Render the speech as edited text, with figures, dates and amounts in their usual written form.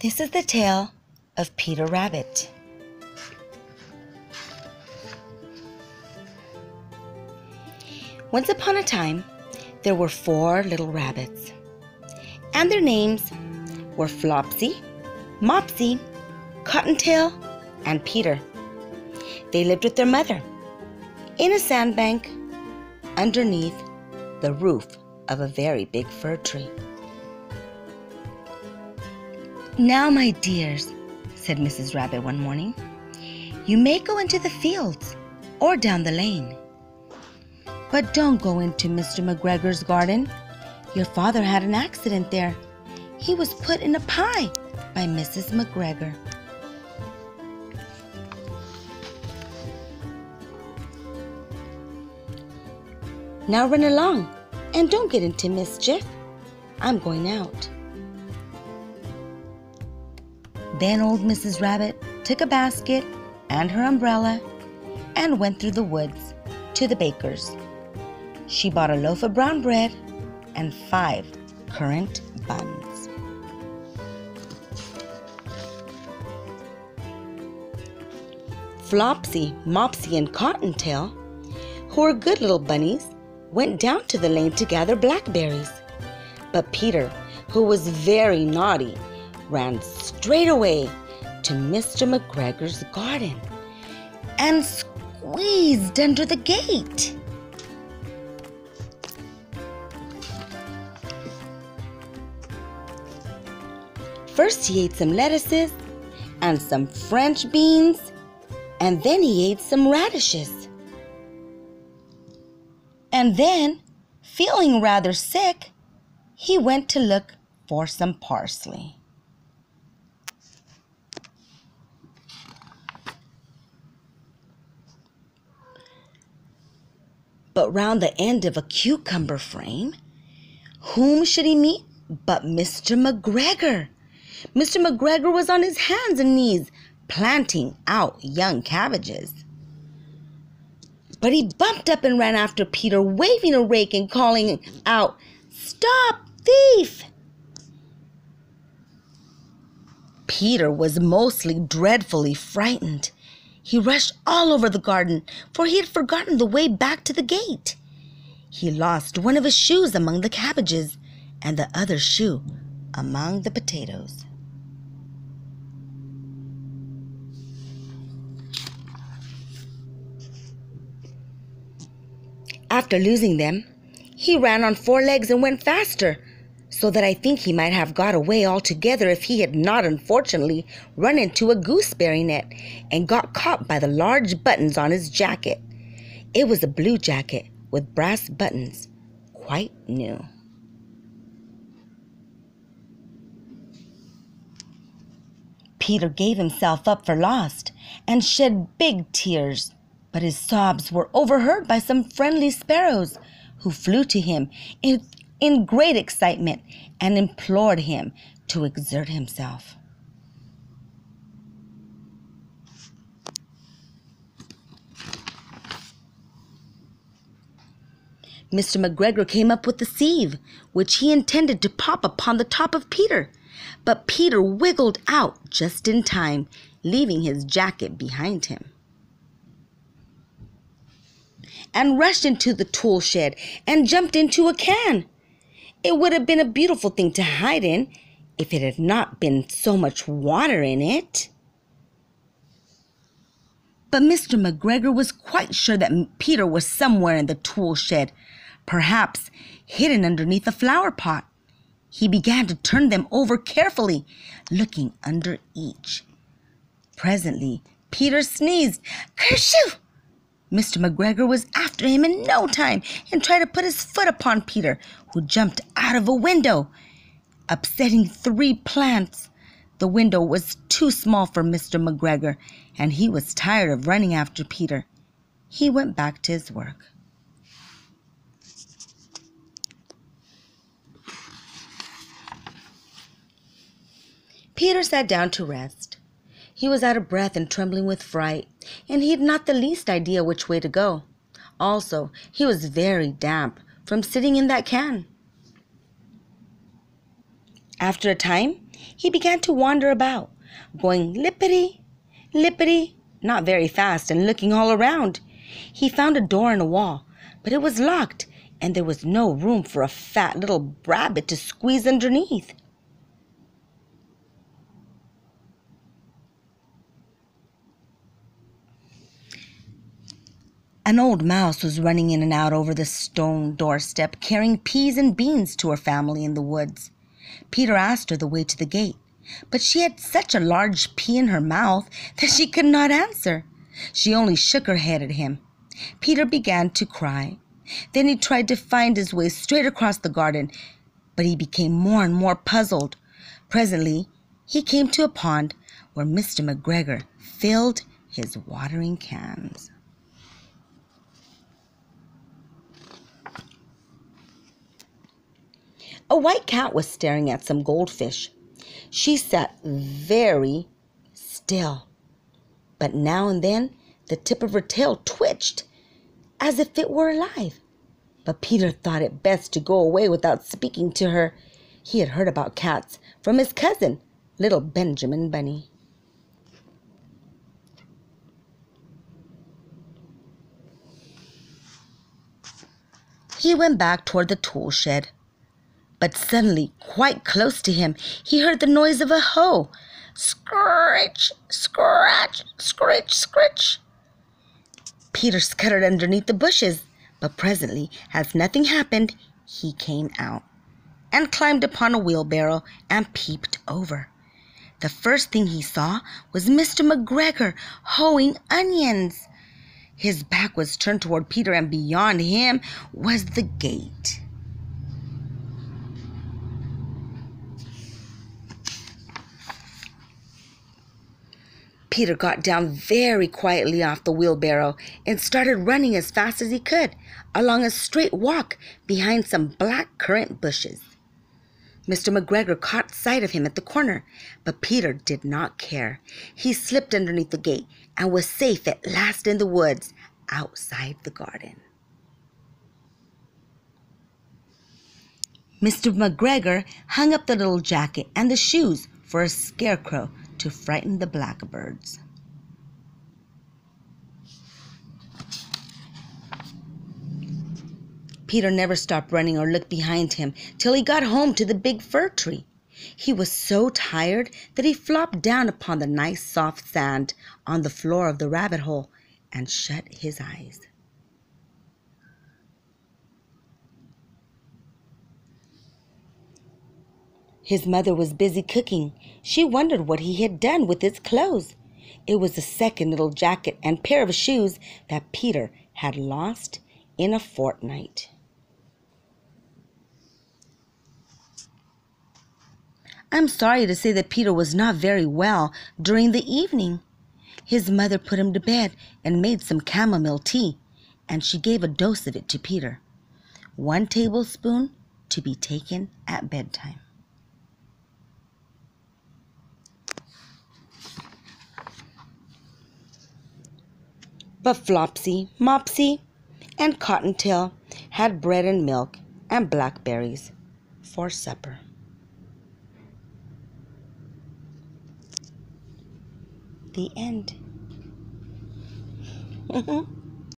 This is the tale of Peter Rabbit. Once upon a time, there were 4 little rabbits, and their names were Flopsy, Mopsy, Cottontail, and Peter. They lived with their mother in a sandbank underneath the roof of a very big fir tree. "Now, my dears," said Mrs. Rabbit one morning, "you may go into the fields or down the lane. But don't go into Mr. McGregor's garden. Your father had an accident there. He was put in a pie by Mrs. McGregor." "Now run along and don't get into mischief. I'm going out." Then old Mrs. Rabbit took a basket and her umbrella and went through the woods to the baker's. She bought a loaf of brown bread and 5 currant buns. Flopsy, Mopsy, and Cottontail, who were good little bunnies, went down to the lane to gather blackberries. But Peter, who was very naughty, ran straight away to Mr. McGregor's garden and squeezed under the gate. First he ate some lettuces and some French beans, and then he ate some radishes. And then, feeling rather sick, he went to look for some parsley. But round the end of a cucumber frame, whom should he meet but Mr. McGregor? Mr. McGregor was on his hands and knees planting out young cabbages. But he bumped up and ran after Peter, waving a rake and calling out, "Stop, thief!" Peter was mostly dreadfully frightened. He rushed all over the garden, for he had forgotten the way back to the gate. He lost one of his shoes among the cabbages and the other shoe among the potatoes. After losing them, he ran on 4 legs and went faster, so that I think he might have got away altogether if he had not unfortunately run into a gooseberry net and got caught by the large buttons on his jacket. It was a blue jacket with brass buttons, quite new. Peter gave himself up for lost and shed big tears, but his sobs were overheard by some friendly sparrows who flew to him in great excitement and implored him to exert himself. Mr. McGregor came up with the sieve, which he intended to pop upon the top of Peter, but Peter wiggled out just in time, leaving his jacket behind him, and rushed into the tool shed and jumped into a can. It would have been a beautiful thing to hide in if it had not been so much water in it. But Mr. McGregor was quite sure that Peter was somewhere in the tool shed, perhaps hidden underneath a flower pot. He began to turn them over carefully, looking under each. Presently, Peter sneezed. "Kershoo!" Mr. McGregor was after him in no time and tried to put his foot upon Peter, who jumped out of a window, upsetting 3 plants. The window was too small for Mr. McGregor, and he was tired of running after Peter. He went back to his work. Peter sat down to rest. He was out of breath and trembling with fright, and he had not the least idea which way to go. Also, he was very damp from sitting in that can. After a time, he began to wander about, going lippity, lippity, not very fast, and looking all around. He found a door in a wall, but it was locked, and there was no room for a fat little rabbit to squeeze underneath. An old mouse was running in and out over the stone doorstep, carrying peas and beans to her family in the woods. Peter asked her the way to the gate, but she had such a large pea in her mouth that she could not answer. She only shook her head at him. Peter began to cry. Then he tried to find his way straight across the garden, but he became more and more puzzled. Presently, he came to a pond where Mr. McGregor filled his watering cans. A white cat was staring at some goldfish. She sat very still, but now and then the tip of her tail twitched as if it were alive. But Peter thought it best to go away without speaking to her. He had heard about cats from his cousin, little Benjamin Bunny. He went back toward the tool shed. But suddenly, quite close to him, he heard the noise of a hoe. Scritch, scratch, scritch, scritch. Peter scuttered underneath the bushes, but presently, as nothing happened, he came out and climbed upon a wheelbarrow and peeped over. The first thing he saw was Mr. McGregor hoeing onions. His back was turned toward Peter, and beyond him was the gate. Peter got down very quietly off the wheelbarrow and started running as fast as he could along a straight walk behind some black currant bushes. Mr. McGregor caught sight of him at the corner, but Peter did not care. He slipped underneath the gate and was safe at last in the woods outside the garden. Mr. McGregor hung up the little jacket and the shoes for a scarecrow to frighten the blackbirds. Peter never stopped running or looked behind him till he got home to the big fir tree. He was so tired that he flopped down upon the nice soft sand on the floor of the rabbit hole and shut his eyes. His mother was busy cooking. She wondered what he had done with his clothes. It was the second little jacket and pair of shoes that Peter had lost in a fortnight. I'm sorry to say that Peter was not very well during the evening. His mother put him to bed and made some chamomile tea, and she gave a dose of it to Peter. 1 tablespoon to be taken at bedtime. But Flopsy, Mopsy, and Cottontail had bread and milk and blackberries for supper. The end.